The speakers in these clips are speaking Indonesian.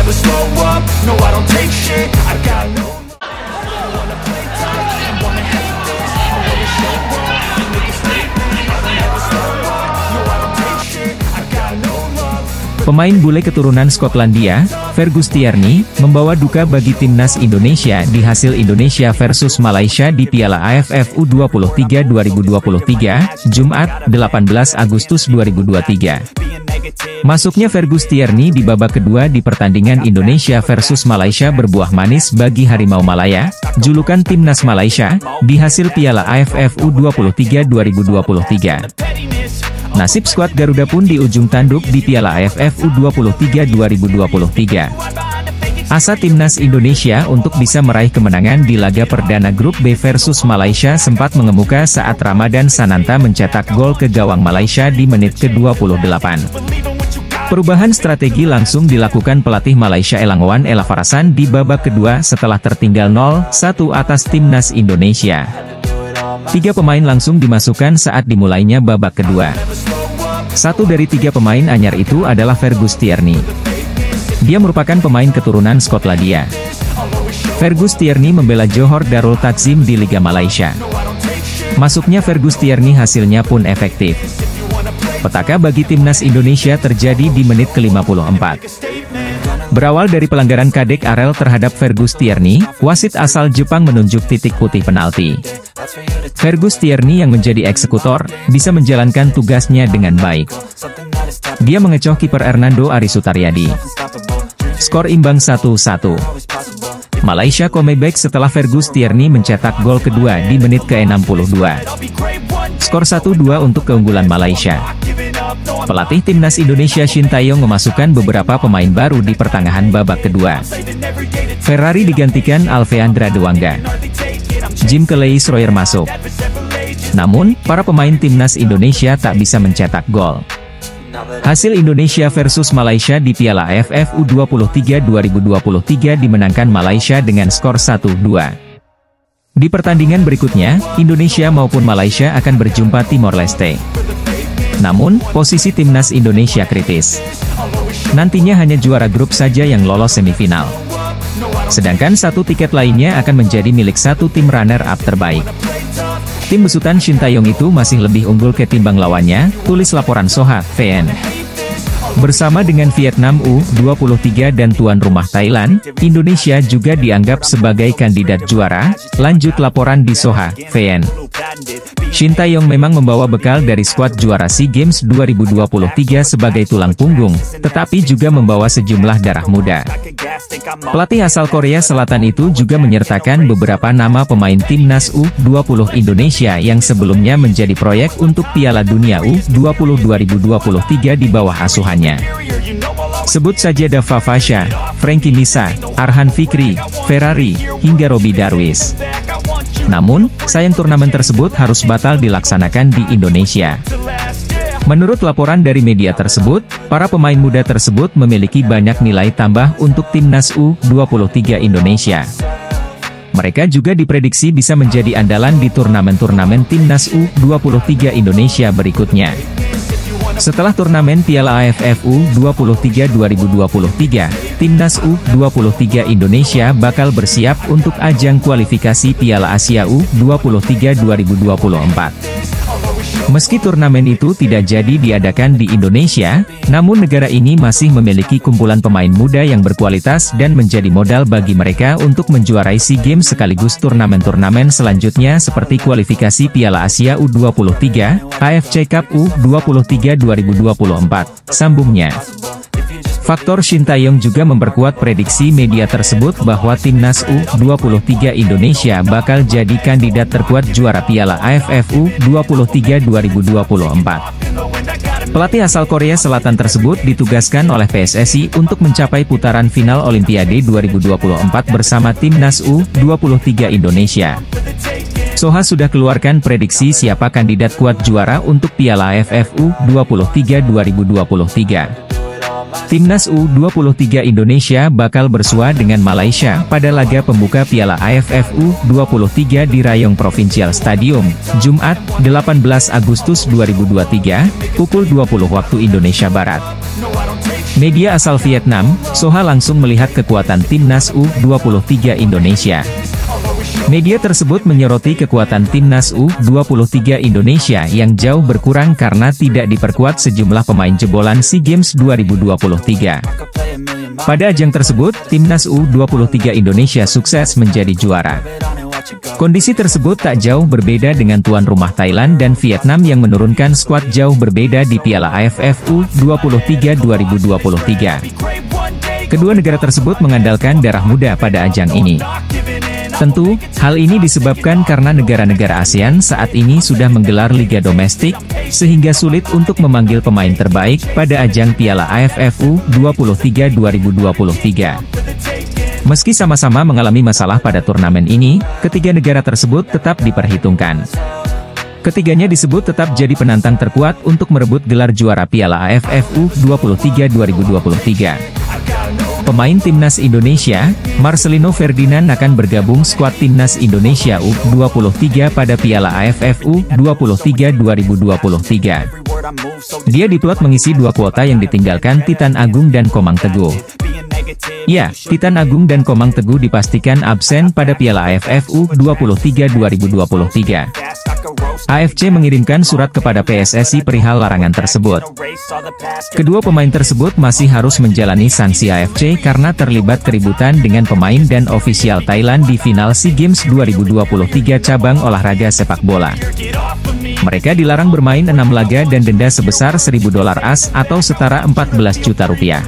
never slow up, no I don't take shit, I got no love. I wanna play tough, I wanna hate this, I wanna show up, and make a statement. I don't ever slow up, no I don't take shit, I got no love. Pemain bule keturunan Skotlandia, Fergus Tierney, membawa duka bagi timnas Indonesia di hasil Indonesia versus Malaysia di Piala AFF U23 2023, Jumat, 18 Agustus 2023. Masuknya Fergus Tierney di babak kedua di pertandingan Indonesia versus Malaysia berbuah manis bagi Harimau Malaya, julukan timnas Malaysia, di hasil Piala AFF U23 2023. Nasib skuad Garuda pun di ujung tanduk di Piala AFF U23 2023. Asa timnas Indonesia untuk bisa meraih kemenangan di laga perdana grup B versus Malaysia sempat mengemuka saat Ramadan Sananta mencetak gol ke gawang Malaysia di menit ke-28. Perubahan strategi langsung dilakukan pelatih Malaysia Elangwan Elafarasan di babak kedua setelah tertinggal 0-1 atas timnas Indonesia. 3 pemain langsung dimasukkan saat dimulainya babak kedua. Satu dari 3 pemain anyar itu adalah Fergus Tierney. Dia merupakan pemain keturunan Skotlandia. Fergus Tierney membela Johor Darul Takzim di Liga Malaysia. Masuknya Fergus Tierney hasilnya pun efektif. Petaka bagi timnas Indonesia terjadi di menit ke-54. Berawal dari pelanggaran Kadek Arel terhadap Fergus Tierney, wasit asal Jepang menunjuk titik putih penalti. Fergus Tierney yang menjadi eksekutor, bisa menjalankan tugasnya dengan baik. Dia mengecoh kiper Hernando Arisutaryadi. Skor imbang 1-1. Malaysia comeback setelah Fergus Tierney mencetak gol kedua di menit ke-62. Skor 1-2 untuk keunggulan Malaysia. Pelatih timnas Indonesia Shin Tae-yong memasukkan beberapa pemain baru di pertengahan babak kedua. Ferrari digantikan Alveandra Dewangga. Jim Kelly Schroyer masuk. Namun, para pemain timnas Indonesia tak bisa mencetak gol. Hasil Indonesia versus Malaysia di Piala AFF U23 2023 dimenangkan Malaysia dengan skor 1-2. Di pertandingan berikutnya, Indonesia maupun Malaysia akan berjumpa Timor Leste. Namun, posisi timnas Indonesia kritis. Nantinya hanya juara grup saja yang lolos semifinal. Sedangkan 1 tiket lainnya akan menjadi milik 1 tim runner-up terbaik. Tim besutan Shin Tae-yong itu masih lebih unggul ketimbang lawannya, tulis laporan Soha, VN. Bersama dengan Vietnam U23 dan tuan rumah Thailand, Indonesia juga dianggap sebagai kandidat juara, lanjut laporan di Soha, VN. Shin Tae-yong memang membawa bekal dari skuad juara SEA Games 2023 sebagai tulang punggung, tetapi juga membawa sejumlah darah muda. Pelatih asal Korea Selatan itu juga menyertakan beberapa nama pemain timnas U20 Indonesia yang sebelumnya menjadi proyek untuk Piala Dunia U20 2023 di bawah asuhannya. Sebut saja Dava Fasha, Frankie Misa, Arhan Fikri, Ferrari, hingga Robbie Darwish. Namun, sayang turnamen tersebut harus batal dilaksanakan di Indonesia. Menurut laporan dari media tersebut, para pemain muda tersebut memiliki banyak nilai tambah untuk timnas U23 Indonesia. Mereka juga diprediksi bisa menjadi andalan di turnamen-turnamen timnas U23 Indonesia berikutnya. Setelah turnamen Piala AFF U23 2023, timnas U23 Indonesia bakal bersiap untuk ajang kualifikasi Piala Asia U23 2024. Meski turnamen itu tidak jadi diadakan di Indonesia, namun negara ini masih memiliki kumpulan pemain muda yang berkualitas dan menjadi modal bagi mereka untuk menjuarai SEA Games sekaligus turnamen-turnamen selanjutnya seperti kualifikasi Piala Asia U23, AFC Cup U23 2024, sambungnya. Faktor Shin Tae-yong juga memperkuat prediksi media tersebut bahwa timnas U23 Indonesia bakal jadi kandidat terkuat juara Piala AFF U23 2024. Pelatih asal Korea Selatan tersebut ditugaskan oleh PSSI untuk mencapai putaran final Olimpiade 2024 bersama timnas U23 Indonesia. Soha sudah keluarkan prediksi siapa kandidat kuat juara untuk Piala AFF U23 2023. Timnas U23 Indonesia bakal bersua dengan Malaysia pada laga pembuka Piala AFF U23 di Rayong Provincial Stadium, Jumat, 18 Agustus 2023, pukul 20 waktu Indonesia Barat. Media asal Vietnam, Soha langsung melihat kekuatan timnas U23 Indonesia. Media tersebut menyoroti kekuatan timnas U23 Indonesia yang jauh berkurang karena tidak diperkuat sejumlah pemain jebolan SEA Games 2023. Pada ajang tersebut, timnas U23 Indonesia sukses menjadi juara. Kondisi tersebut tak jauh berbeda dengan tuan rumah Thailand dan Vietnam yang menurunkan skuad jauh berbeda di Piala AFF U23 2023. Kedua negara tersebut mengandalkan darah muda pada ajang ini. Tentu, hal ini disebabkan karena negara-negara ASEAN saat ini sudah menggelar liga domestik, sehingga sulit untuk memanggil pemain terbaik pada ajang Piala AFF U23 2023. Meski sama-sama mengalami masalah pada turnamen ini, ketiga negara tersebut tetap diperhitungkan. Ketiganya disebut tetap jadi penantang terkuat untuk merebut gelar juara Piala AFF U23 2023. Pemain timnas Indonesia, Marcelino Ferdinand akan bergabung skuad timnas Indonesia U23 pada Piala AFF U23 2023. Dia diplot mengisi dua kuota yang ditinggalkan Titan Agung dan Komang Teguh. Ya, Titan Agung dan Komang Teguh dipastikan absen pada Piala AFF U23 2023. AFC mengirimkan surat kepada PSSI perihal larangan tersebut. Kedua pemain tersebut masih harus menjalani sanksi AFC karena terlibat keributan dengan pemain dan ofisial Thailand di final SEA Games 2023 cabang olahraga sepak bola. Mereka dilarang bermain 6 laga dan denda sebesar $1.000 AS atau setara 14 juta rupiah.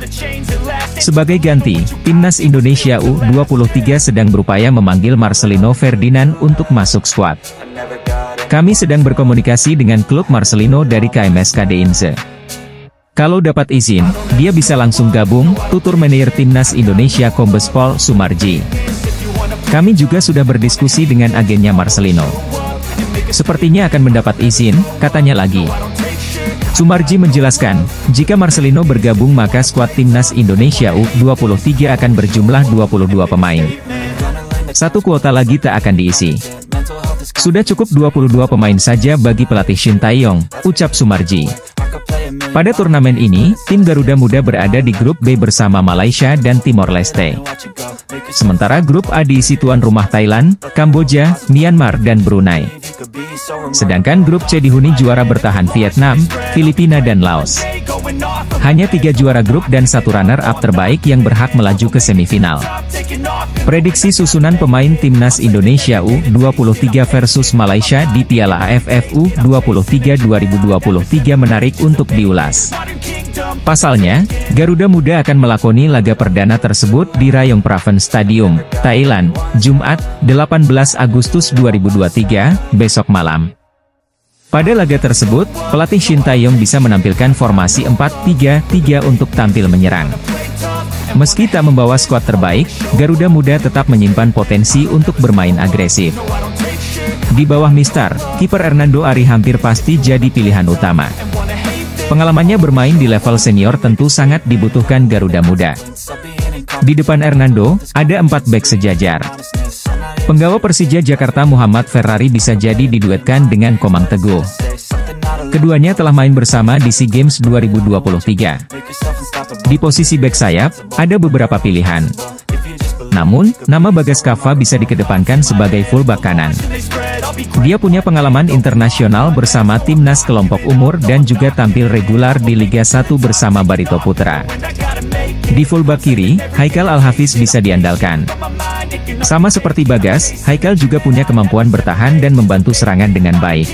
Sebagai ganti, timnas Indonesia U23 sedang berupaya memanggil Marcelino Ferdinand untuk masuk skuad. Kami sedang berkomunikasi dengan klub Marcelino dari KMS Kadeinze. Kalau dapat izin, dia bisa langsung gabung, tutur manajer timnas Indonesia Kombes Pol Sumarji. Kami juga sudah berdiskusi dengan agennya Marcelino. Sepertinya akan mendapat izin, katanya lagi. Sumarji menjelaskan, jika Marcelino bergabung maka skuad timnas Indonesia U23 akan berjumlah 22 pemain. Satu kuota lagi tak akan diisi. Sudah cukup 22 pemain saja bagi pelatih Shin Tae-yong, ucap Sumarji. Pada turnamen ini, tim Garuda Muda berada di grup B bersama Malaysia dan Timor Leste. Sementara grup A diisi tuan rumah Thailand, Kamboja, Myanmar dan Brunei. Sedangkan grup C dihuni juara bertahan Vietnam, Filipina dan Laos. Hanya 3 juara grup dan 1 runner-up terbaik yang berhak melaju ke semifinal. Prediksi susunan pemain timnas Indonesia U23 versus Malaysia di Piala AFF U23 2023 menarik untuk diulas. Pasalnya, Garuda Muda akan melakoni laga perdana tersebut di Rayongpraven Stadium, Thailand, Jumat, 18 Agustus 2023, besok malam. Pada laga tersebut, pelatih Shin Tae-yong bisa menampilkan formasi 4-3-3 untuk tampil menyerang. Meski tak membawa skuad terbaik, Garuda Muda tetap menyimpan potensi untuk bermain agresif. Di bawah Mister, kiper Hernando Ari hampir pasti jadi pilihan utama. Pengalamannya bermain di level senior tentu sangat dibutuhkan Garuda Muda. Di depan Hernando, ada 4 bek sejajar. Penggawa Persija Jakarta Muhammad Ferrari bisa jadi diduetkan dengan Komang Teguh. Keduanya telah main bersama di SEA Games 2023. Di posisi bek sayap, ada beberapa pilihan. Namun, nama Bagas Kava bisa dikedepankan sebagai fullback kanan. Dia punya pengalaman internasional bersama timnas kelompok umur dan juga tampil regular di Liga 1 bersama Barito Putra. Di fullback kiri, Haikal Al-Hafiz bisa diandalkan. Sama seperti Bagas, Haikal juga punya kemampuan bertahan dan membantu serangan dengan baik.